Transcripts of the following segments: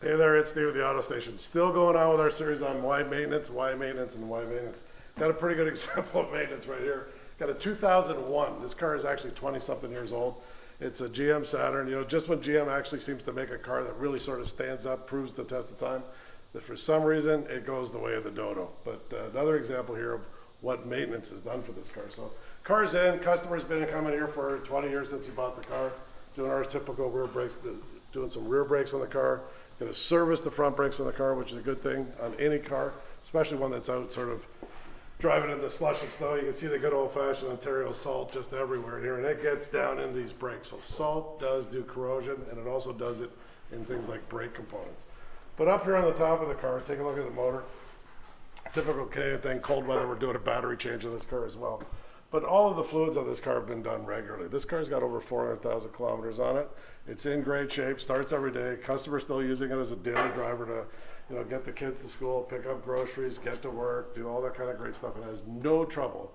Hey there, it's Steve with the Auto Station. Still going on with our series on why maintenance, and why maintenance. Got a pretty good example of maintenance right here. Got a 2001. This car is actually 20-something years old. It's a GM Saturn. You know, just when GM actually seems to make a car that really sort of stands up, proves the test of time, that for some reason it goes the way of the dodo. But another example here of what maintenance has done for this car. So, car's in. Customer's been coming here for 20 years since he bought the car, doing our typical rear brakes, doing some rear brakes on the car. Going to service the front brakes on the car, which is a good thing on any car, especially one that's out sort of driving in the slush and snow. You can see the good old-fashioned Ontario salt just everywhere here, and it gets down into these brakes. So salt does do corrosion, and it also does it in things like brake components. But up here on the top of the car, take a look at the motor. Typical Canadian thing, cold weather, we're doing a battery change on this car as well. But all of the fluids on this car have been done regularly. This car's got over 400,000 kilometers on it. It's in great shape, starts every day. Customer's still using it as a daily driver to, you know, get the kids to school, pick up groceries, get to work, do all that kind of great stuff, and has no trouble,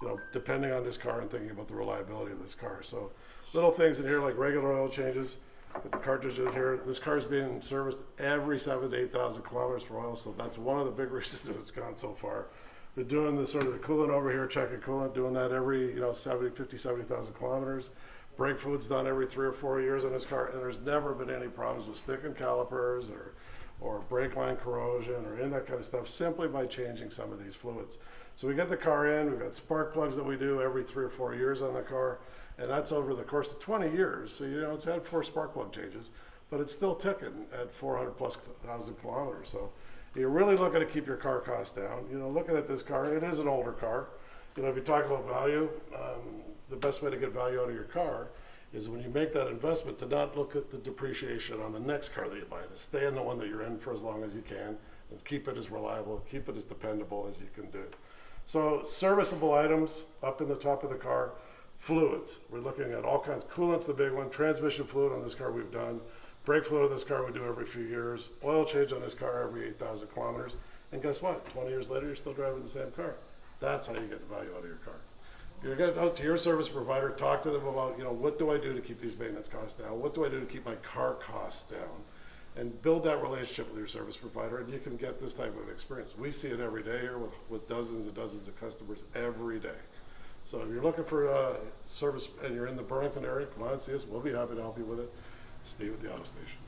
you know, depending on this car and thinking about the reliability of this car. So little things in here like regular oil changes, with the cartridge in here. This car's being serviced every 7,000 to 8,000 kilometers for oil, so that's one of the big reasons that it's gone so far. We're doing the sort of the coolant over here, checking coolant, doing that every, you know, 70,000 kilometers. Brake fluid's done every 3 or 4 years on this car, and there's never been any problems with sticking calipers or brake line corrosion or any of that kind of stuff, simply by changing some of these fluids. So we get the car in, we've got spark plugs that we do every 3 or 4 years on the car, and that's over the course of 20 years. So, you know, it's had 4 spark plug changes, but it's still ticking at 400,000+ kilometers. So you're really looking to keep your car costs down. You know, looking at this car, it is an older car. You know, if you talk about value, the best way to get value out of your car is when you make that investment to not look at the depreciation on the next car that you buy, to stay in the one that you're in for as long as you can and keep it as reliable, keep it as dependable as you can do. So serviceable items up in the top of the car, fluids. We're looking at all kinds. Coolant's the big one. Transmission fluid on this car we've done. Brake fluid on this car we do every few years. Oil change on this car every 8,000 kilometers. And guess what? 20 years later, you're still driving the same car. That's how you get the value out of your car. You get out to your service provider, talk to them about, you know, what do I do to keep these maintenance costs down? What do I do to keep my car costs down? And build that relationship with your service provider, and you can get this type of experience. We see it every day here with dozens and dozens of customers every day. So if you're looking for service and you're in the Burlington area, come on and see us. We'll be happy to help you with it. Steve at the Auto Station.